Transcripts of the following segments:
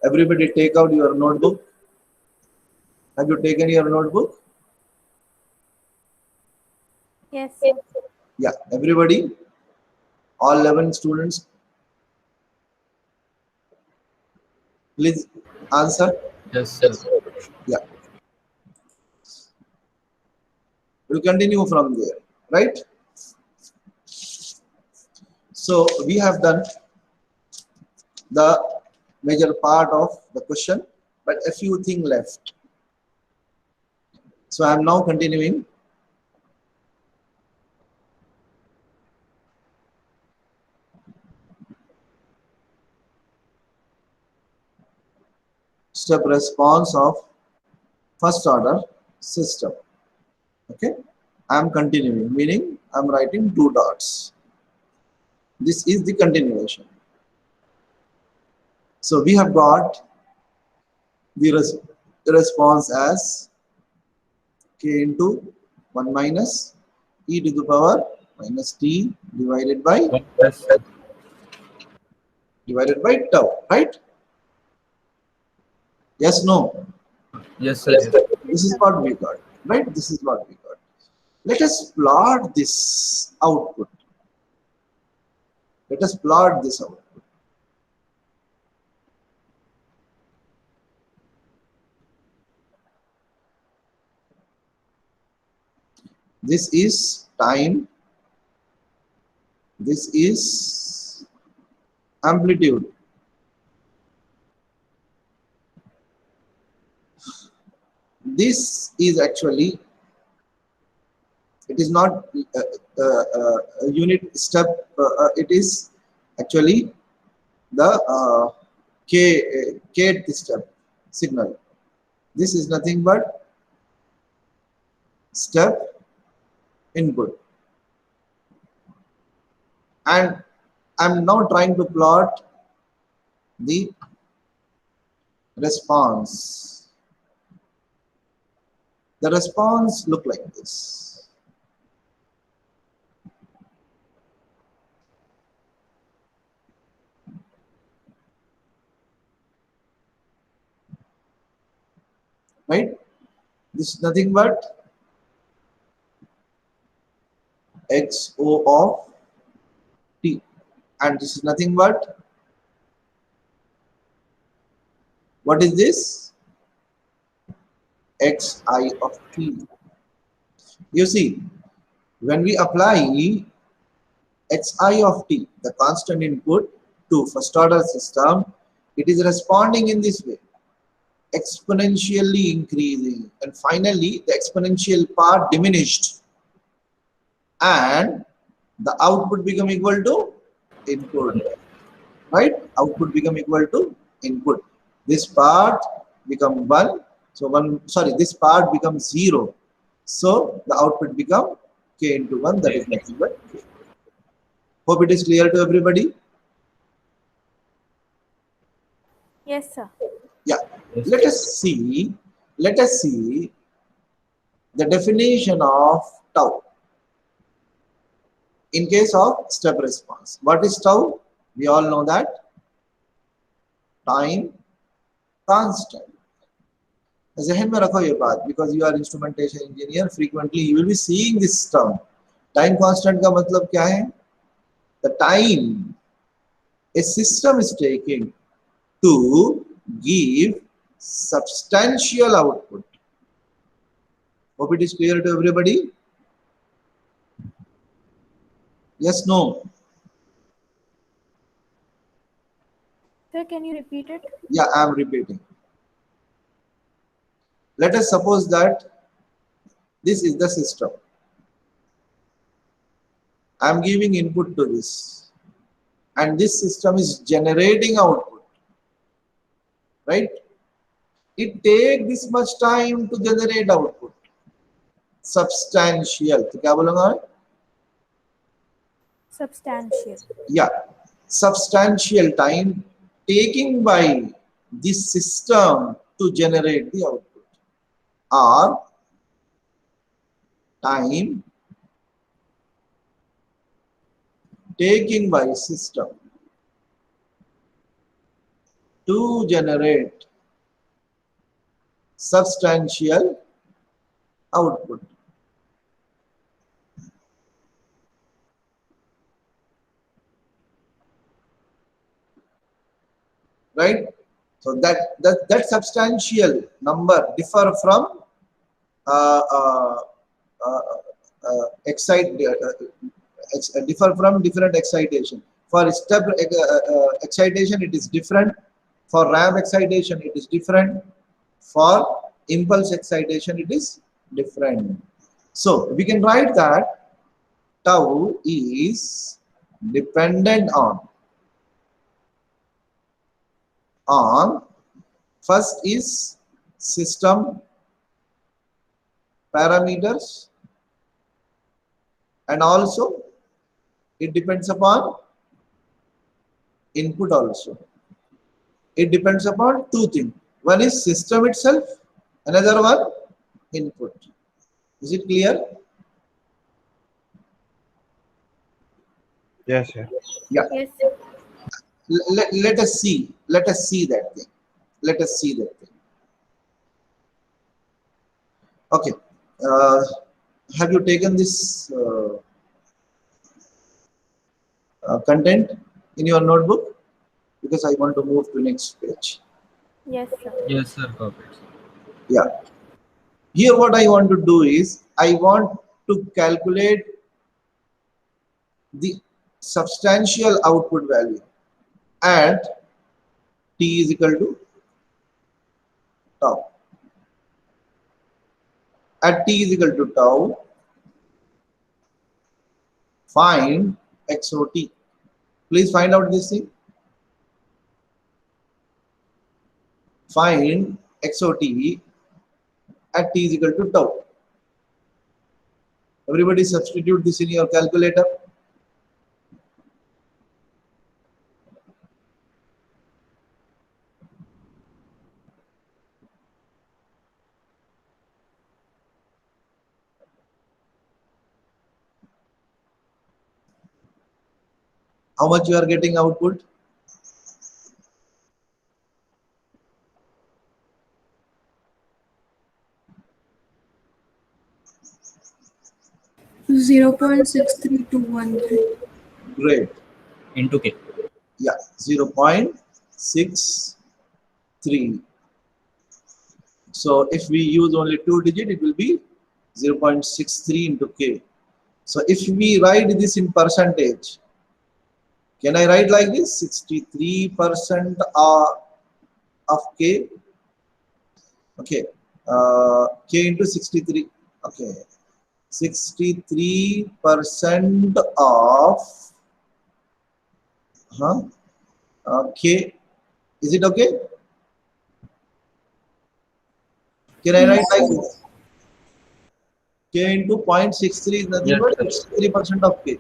Everybody take out your notebook. Have you taken your notebook? Yes, sir. Yeah, everybody, all 11 students, please answer. Yes, sir. Yeah, we'll continue from there, right? So we have done the major part of the question, but a few things left. So I am now continuing. Step response of first order system. Okay, I am continuing, meaning I am writing two dots. This is the continuation. So we have got the response as k into 1 minus e to the power minus t Yes, sir. divided by tau, right? Yes, no. Yes, sir. Yes. This Yes, is sir. what we got, right? This is what we got. Let us plot this output. Let us plot this output. This is time. This is amplitude. This is actually, it is not a unit step, it is actually the kth step signal. This is nothing but step input, and I'm now trying to plot the response. The response look like this. Right? This is nothing but XO of t, and this is nothing but, what is this? Xi of t. You see, when we apply Xi of t, the constant input, to first order system, it is responding in this way, exponentially increasing, and finally the exponential part diminished, and the output become equal to input, right? Output become equal to input. This part become 1, so 1, sorry, this part becomes 0, so the output become k into 1, that is nothing but k. Hope it is clear to everybody. Yes, sir. Yeah, Yes. let us see, let us see the definition of tau in case of step response. What is tau? We all know that time constant. ज़हन में रखो ये बात, because you are instrumentation engineer, frequently you will be seeing this term. Time constant का मतलब क्या है? The time a system is taking to give substantial output. Hope it is clear to everybody. Yes, no? Sir, can you repeat it? Yeah, I am repeating. Let us suppose that this is the system. I am giving input to this, and this system is generating output, right? It takes this much time to generate output. Substantial. तो क्या बोलूँगा? Substantial. Yeah, substantial time taking by this system to generate the output, or time taking by system to generate substantial output. Right? So that substantial number differ from uh, uh, uh, differ from different excitation. For step excitation, it is different. For ramp excitation, it is different. For impulse excitation, it is different. So we can write that tau is dependent on first is system parameters, and also it depends upon input also. It depends upon two things. One is system itself, another one input. Is it clear? Yes, sir. Yeah. Yes, sir. Let us see. Let us see that thing. Let us see that thing. Okay. Uh, have you taken this content in your notebook? Because I want to move to next page. Yes, sir. Yes, sir. Copied. Yeah. Here what I want to do is I want to calculate the substantial output value at t is equal to tau. At t is equal to tau, find xot. Please find out this thing. Find xot at t is equal to tau. Everybody substitute this in your calculator. How much you are getting output? 0.63213. Great. Into K. Yeah, 0.63. So if we use only 2 digit, it will be 0.63 into K. So if we write this in percentage, can I write like this? 63% of K. Okay. K into 63. Okay. 63% of K. Is it okay? Can I write Yes, like sir. this? K into 0.63 is nothing Yes, but sir. 63% of K.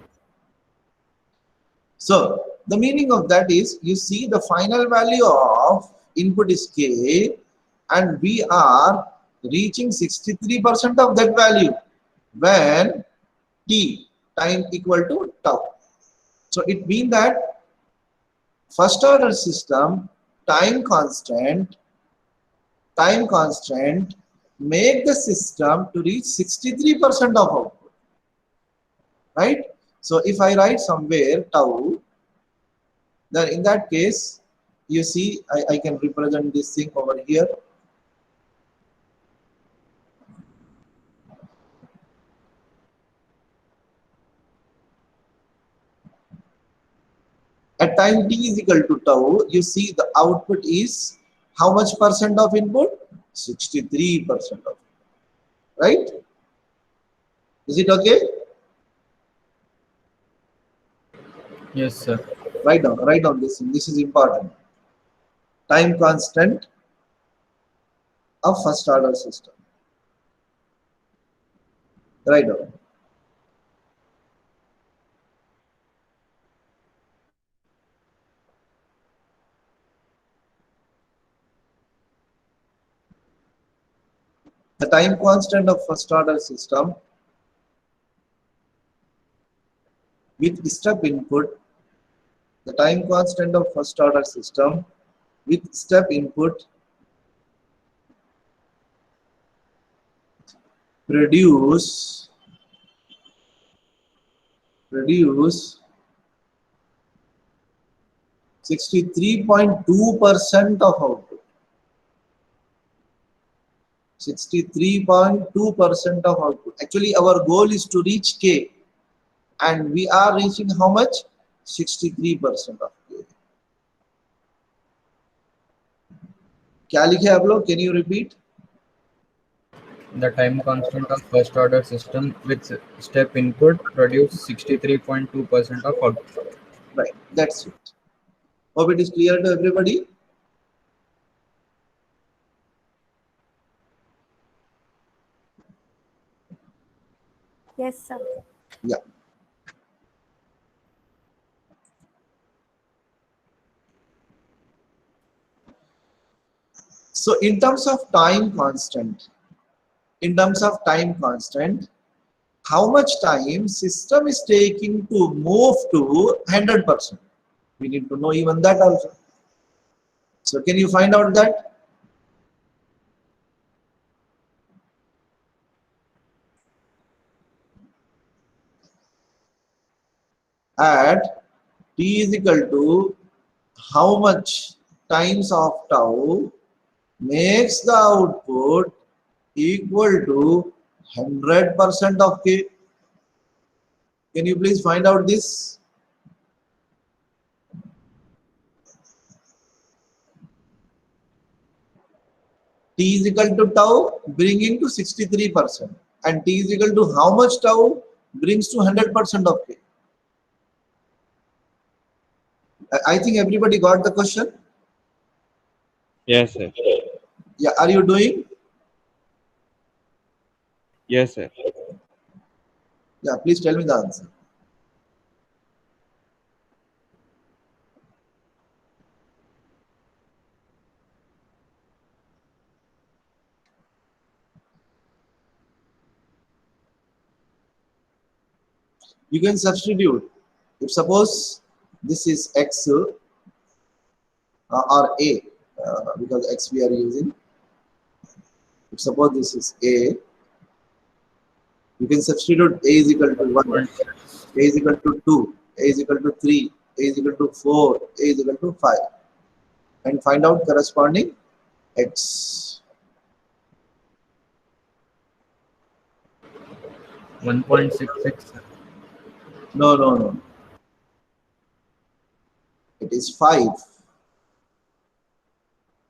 So the meaning of that is, you see the final value of input is K, and we are reaching 63% of that value when T time equal to tau. So it means that first order system time constant make the system to reach 63% of output, right? So if I write somewhere tau, then in that case, you see, I can represent this thing over here. At time t is equal to tau, you see the output is how much percent of input? 63% of, right? Is it okay? Yes, sir. Write down this thing. This is important. Time constant of first order system. Write down. The time constant of first order system with step input, the time constant of first order system with step input produce 63.2% of output. 63.2% of output. Actually, our goal is to reach K, and we are reaching how much? 63% of K. क्या लिखे आप लोग? Can you repeat? The time constant of first order system with step input produce 63.2% of output. Right, that's it. Hope it is clear to everybody. Yes, sir. Yeah. So in terms of time constant, how much time system is taking to move to 100%? We need to know even that also. So can you find out that? At t is equal to how much times of tau makes the output equal to 100% of K. Can you please find out this? T is equal to tau bringing to 63%, and T is equal to how much tau brings to 100% of K. I think everybody got the question. Yes, sir. Yeah, are you doing? Yes, sir. Yeah, please tell me the answer. You can substitute. If suppose this is X or A, because X we are using. If suppose this is A, you can substitute A is equal to 1, A is equal to 2, A is equal to 3, A is equal to 4, A is equal to 5, and find out corresponding X. 1.66. No. It is 5.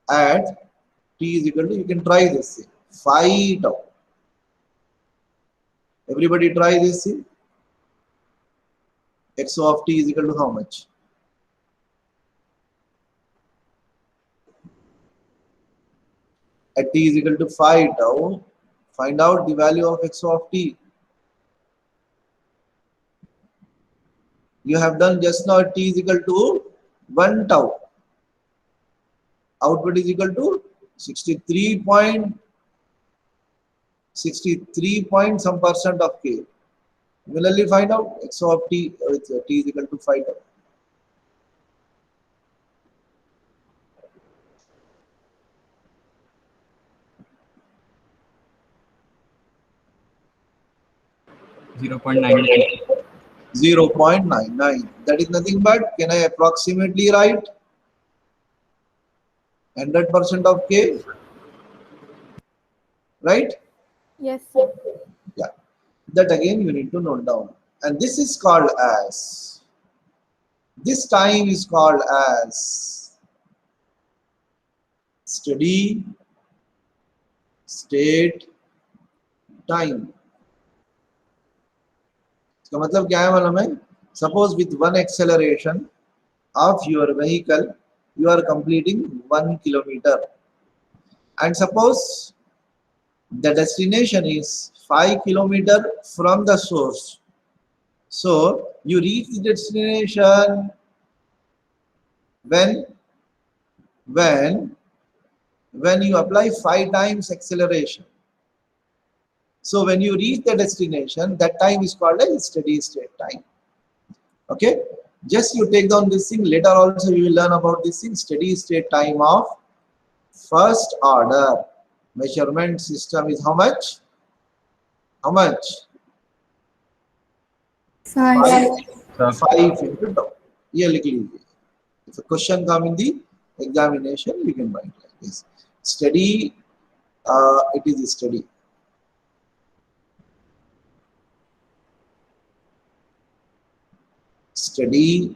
At T is equal to, you can try this thing, 5 tau. Everybody try this thing. X of T is equal to how much? At T is equal to 5 tau, find out the value of X of T. You have done just now. T is equal to 1 tau. Output is equal to 63 point some percent of K. Similarly, find out X of T with T is equal to 5 tau. Zero 0.99. 0.99. That is nothing but, can I approximately write 100% of K? Right? Yes, sir. Yeah. That again you need to note down. And this is called as, this time is called as steady state time. इसका मतलब क्या है मालूम है? Suppose with one acceleration of your vehicle, you are completing 1 kilometer, and suppose the destination is 5 kilometer from the source. So you reach the destination when you apply 5 times acceleration. So when you reach the destination, that time is called a steady state time. Okay, Just you take down this thing. Later also we will learn about this thing. Steady state time of first order measurement system is how much? How much? 5, 5. 5 into tau. Yeah, लिख लीजिए. If a question come in the examination, you can write like this. Steady, it is steady. Steady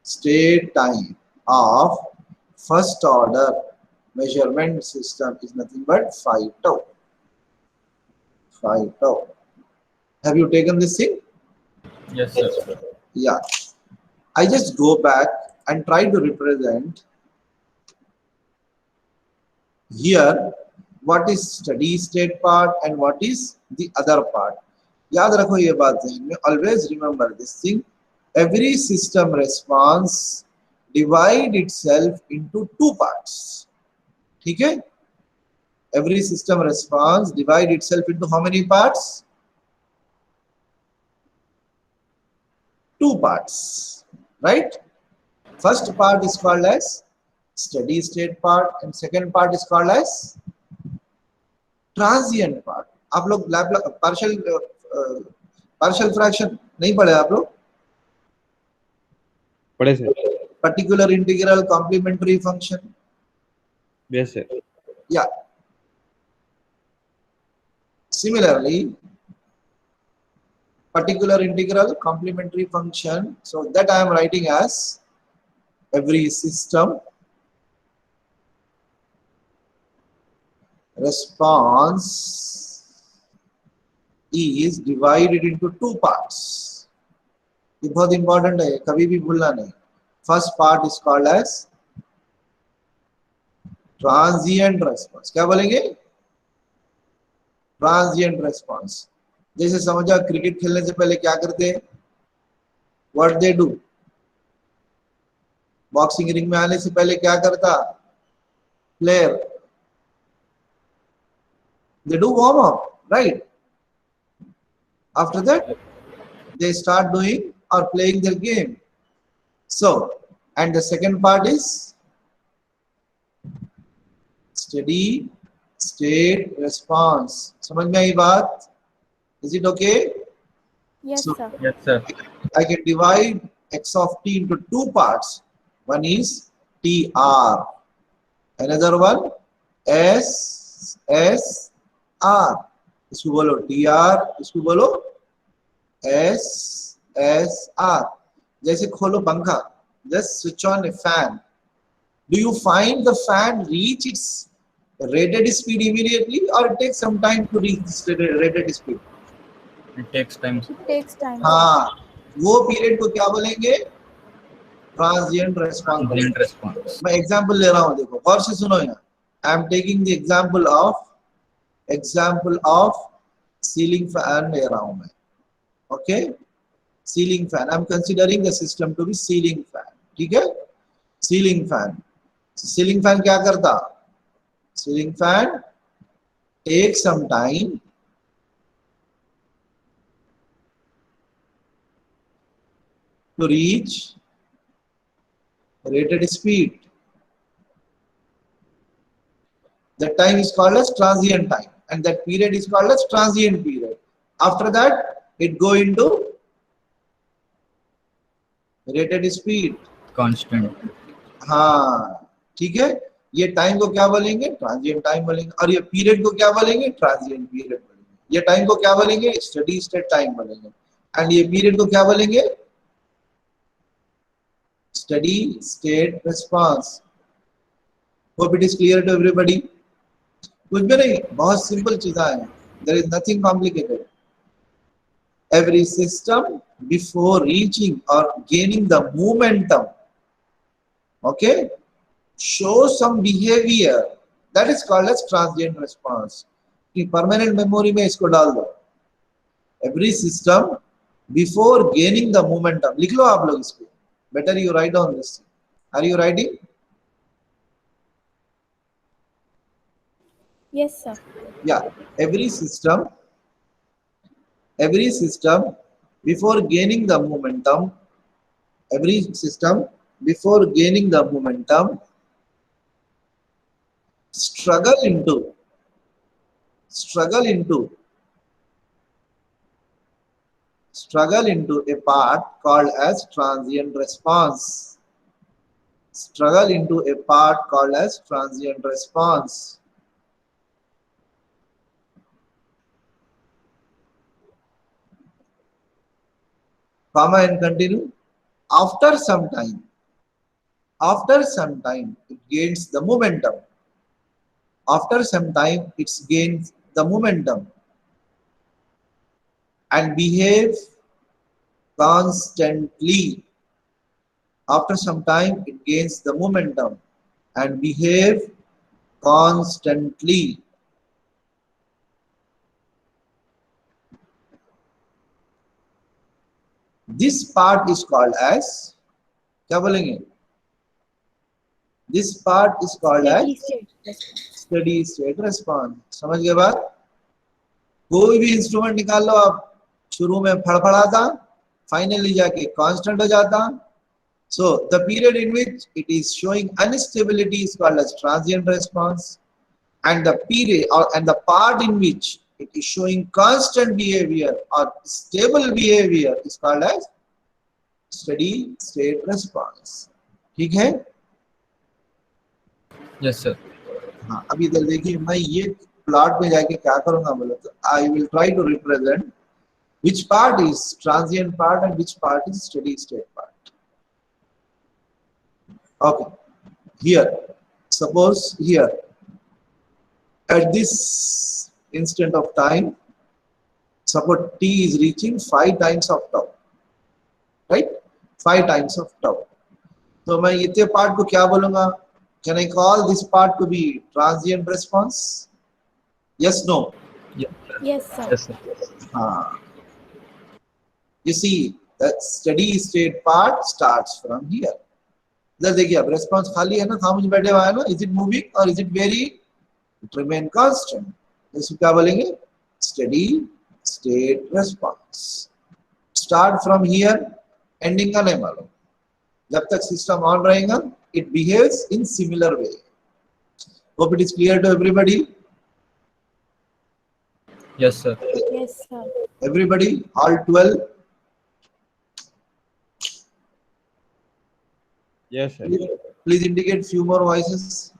state time of first order measurement system is nothing but 5 tau. 5 tau. Have you taken this thing? Yes, sir. Yeah. I just go back and try to represent here what is steady state part and what is the other part. याद रखो ये बात ध्यान में. Always remember this thing. Every system response divide itself into two parts. ठीक है? Every system response divide itself into how many parts? Two parts, right? First part is called as steady state part and second part is called as transient part. आप लोग partial fraction नहीं पढ़े आप लोग? पढ़े sir. Particular integral complementary function. Yes sir. Yeah. Similarly, particular integral complementary function. So that I am writing as every system response is divided into two parts. ये बहुत important है, कभी भी भूलना नहीं. First part is called as transient response. क्या बोलेंगे? Transient response. जैसे समझा क्रिकेट खेलने से पहले क्या करते हैं? What they do? Boxing ring में आने से पहले क्या करता player? They do warm up, right? After that, they start doing or playing their game. So, and the second part is steady state response. समझ में आई बात? Is it okay? Yes, So, sir. Yes, sir. I can divide x of t into two parts. One is TR, another one SSR. इसको बोलो TR, इसको बोलो SSR. जैसे खोलो पंखा, just switch on a fan. Do you find the fan reach its rated speed immediately, or it takes some time to reach its rated speed? It takes time. It takes time. हाँ, वो period को क्या बोलेंगे? Transient response. Transient response. मैं example ले रहा हूँ, देखो गौर से सुनो यहाँ. I am taking the example of ceiling fan ले रहा हूँ मैं. Okay, ceiling fan. I am considering the system to be ceiling fan. ठीक है, सीलिंग फैन. सीलिंग फैन क्या करता? Ceiling fan take some time to reach rated speed. That time is called as transient time, and that period is called as transient period. After that, it go into rated speed. Constant. हाँ, ठीक है. ये time को क्या बोलेंगे? Transient time बोलेंगे. और ये पीरियड को क्या बोलेंगे? ट्रांजिएंट पीरियड बोलेंगे. ये टाइम को क्या बोलेंगे? स्टेडी स्टेट टाइम बोलेंगे. एंड ये पीरियड को क्या बोलेंगे? steady state response. Hope it is clear to everybody. कुछ भी नहीं, बहुत सिंपल चीजें हैं. There is nothing complicated. Every system before reaching or gaining the momentum, okay, shows some behavior that is called as transient response. कि permanent memory में इसको डाल दो. Every system before gaining the momentum. लिख लो आप लोग इसको. Better you write down this. Are you writing? Yes, sir. Yeah. Every system before gaining the momentum Every system, before gaining the momentum, struggle into struggle into struggle into a part called as transient response. Struggle into a part called as transient response. Comma and continue. After some time, it gains the momentum. After some time, it gains the momentum and behave constantly. After some time, it gains the momentum and behave constantly. This part is called as, क्या बोलेंगे? This part is called as Steady state response. steady state response. समझ गए बात? कोई भी instrument निकाल लो आप, शुरू में फड़फड़ाता, फाइनली जाके कांस्टेंट हो जाता. So the period in which it is showing instability is called as transient response, and the period and the part in which it is showing constant behavior or stable behavior is called as steady state response. ठीक है? Yes, sir. हाँ, अभी इधर देखिए, मैं ये plot में जाके क्या करूंगा बोले तो I will try to represent which part is transient part and which part is steady state part. Okay, here, suppose here, at this instant of time, suppose t is reaching 5 times of tau, right? 5 times of tau. तो मैं इतने part को क्या बोलूंगा? Can I call this part to be transient response? Yes, no? Yes, sir. Yes, sir. हाँ. You see, the steady state part starts from here. इधर देखिए, अब response खाली है ना, खामोश बैठे हुआ है ना. Is it moving or is it varying? It remain constant. इसको क्या बोलेंगे? Steady state response. Start from here, ending का नहीं मालूम. जब तक system on रहेगा, it behaves in similar way. Hope it is clear to everybody. Yes, sir. Yes, sir. Everybody, all 12. Yes, sir. Please indicate few more voices.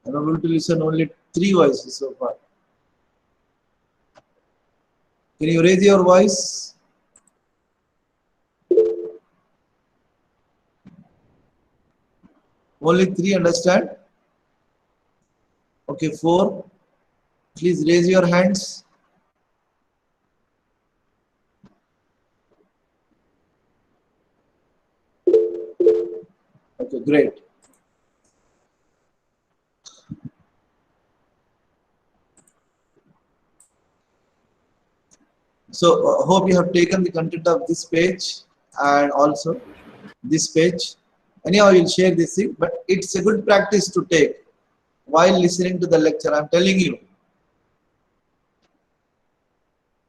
I'm able to listen only 3 voices so far. Can you raise your voice? Only 3 understand? Okay, 4. Please raise your hands. Okay, great. So, hope you have taken the content of this page and also this page. Anyhow, I will share this thing, but it's a good practice to take while listening to the lecture. I'm telling you.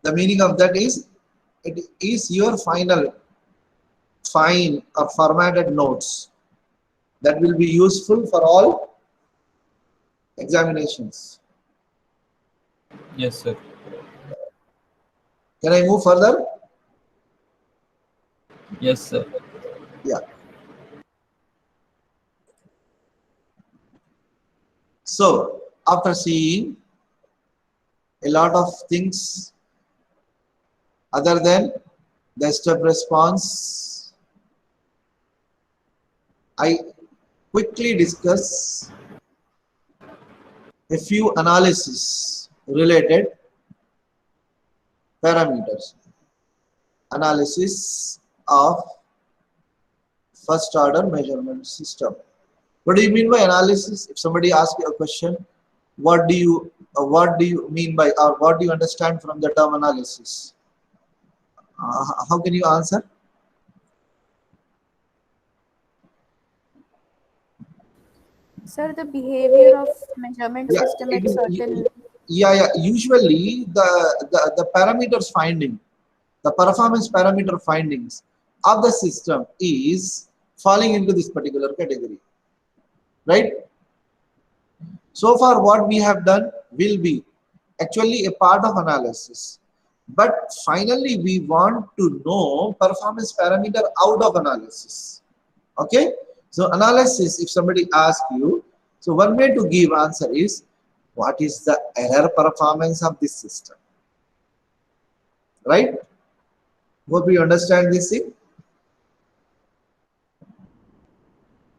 The meaning of that is, it is your final fine or formatted notes that will be useful for all examinations. Yes, sir. Can I move further? Yes, sir. Yeah. So, after seeing a lot of things other than the step response, I quickly discuss a few analysis related parameters. Analysis of first order measurement system. What do you mean by analysis? If somebody asks you a question, what do you mean by, or what do you understand from the term analysis? How can you answer? Sir, the behavior of measurement Yeah, system it at is. certain. Yeah. Usually, the parameters finding, the performance parameter findings of the system is falling into this particular category, right? So far, what we have done will be actually a part of analysis. But finally, we want to know performance parameter out of analysis. Okay? So analysis, if somebody asks you, so one way to give answer is, what is the error performance of this system? Right? Hope you understand this thing.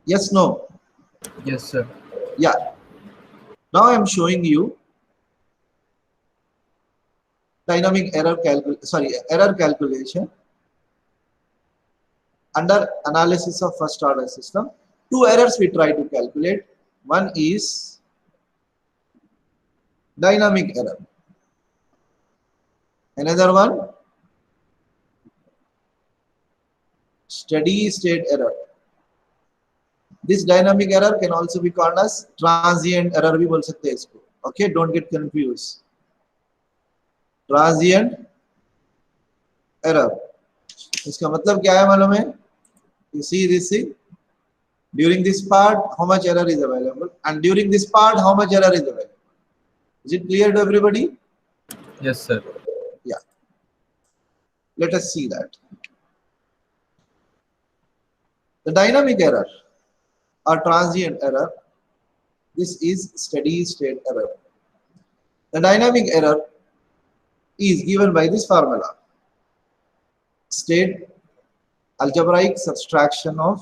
Yes, no? Yes, sir. Yeah. Now I am showing you dynamic error calculation under analysis of first order system. Two errors we try to calculate. One is dynamic error. Another one, steady state error. This dynamic error can also be called as transient error भी बोल सकते हैं इसको. Okay, don't get confused. Transient error. इसका मतलब क्या है मालूम है? You see this thing? During this part, how much error is available, and during this part, how much error is available. Is it clear to everybody? Yes, sir. Yeah. Let us see that. The dynamic error or transient error, this is steady state error. The dynamic error is given by this formula. State algebraic subtraction of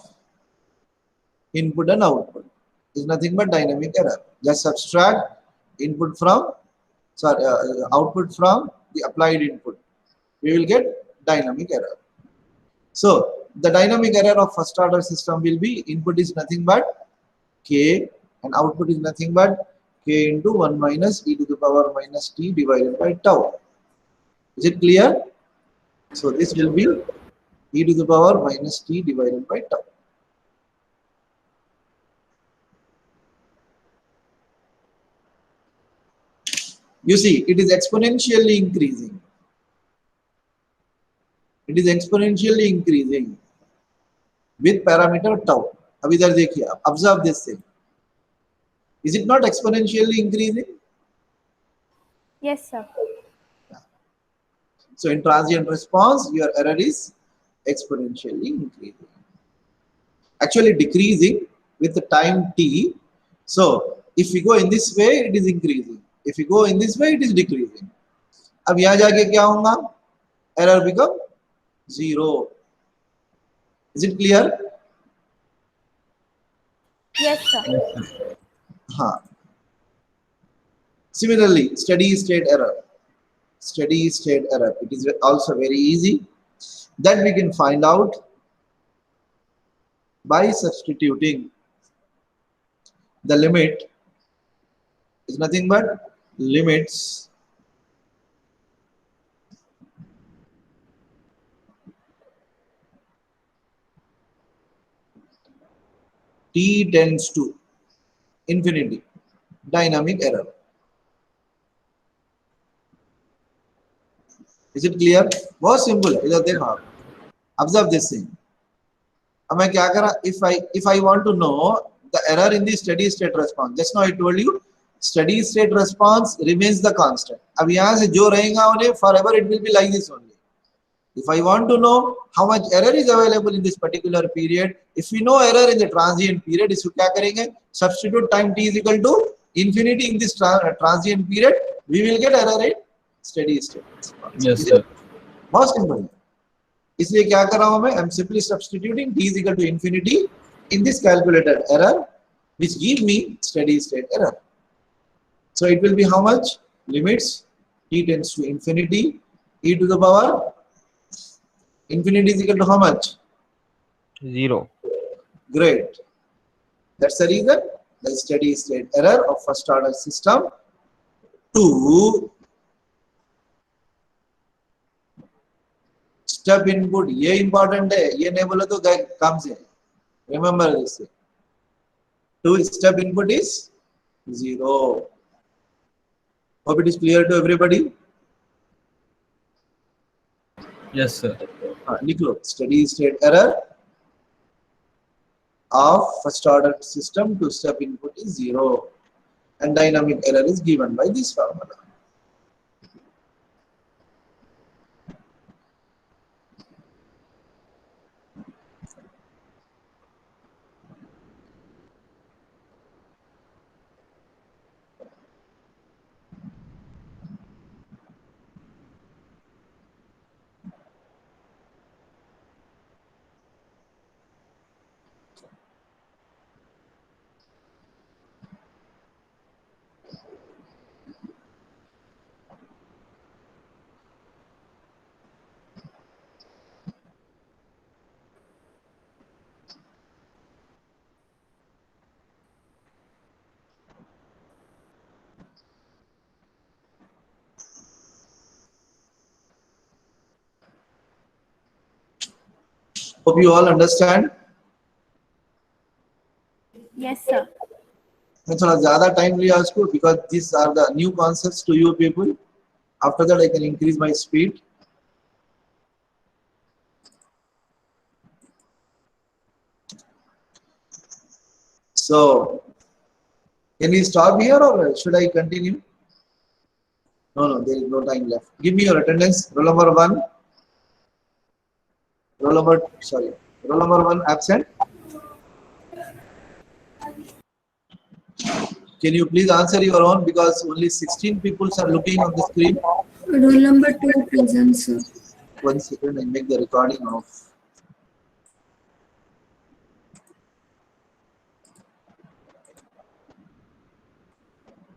input and output is nothing but dynamic error. Just subtract input from, output from the applied input. We will get dynamic error. So the dynamic error of first order system will be input is nothing but k and output is nothing but k into 1 minus e to the power minus t divided by tau. Is it clear? So this will be e to the power minus t divided by tau. You see, it is exponentially increasing. It is exponentially increasing with parameter tau. अब इधर देखिए, observe this thing. Is it not exponentially increasing? Yes, sir. So in transient response, your error is exponentially increasing. Actually decreasing with the time t. So if we go in this way, it is increasing. If we go in this way, it is decreasing. अब यहाँ जाके क्या होगा? Error become 0. Is it clear? Yes, sir. Yes, sir. हाँ. Similarly, steady state error. Steady state error. It is also very easy. That we can find out by substituting the limit is nothing but limits t tends to infinity, dynamic error. Is it clear? बहुत simple. इधर देखो आप. Observe this thing. अब मैं क्या करा? If I want to know the error in the steady state response, just now I told you, steady state response remains the constant. अब यहाँ से जो रहेगा उन्हें forever it will be like this only. If I want to know how much error is available in this particular period, if we know error in the transient period, इसको क्या करेंगे? Substitute time t is equal to infinity in this transient period, we will get error in steady state response. Yes, sir. बहुत simple है. इसलिए क्या कर रहा हूं मैं? I'm simply substituting t is equal to infinity in this calculated error, which give me steady state error. So it will be how much? Limits t tends to infinity, e to the power infinity is equal to how much? 0. Great. That's the reason the steady state error of first order system to step input. ये important है. ये नहीं बोले तो काम से. Remember this. to step input is 0. Hope it is clear to everybody. Yes, sir. Nikhil, steady state error of first order system to step input is 0, and dynamic error is given by this formula. Hope you all understand. Yes, sir. मैं थोड़ा ज़्यादा time लिया उसको because these are the new concepts to you people. After that, I can increase my speed. So, can we stop here or should I continue? No, there is no time left. Give me your attendance. Roll number 1. Roll number 1 absent. Can you please answer your own because only 16 people are looking on the screen. Roll number 2 present, sir. 1 second, I make the recording off.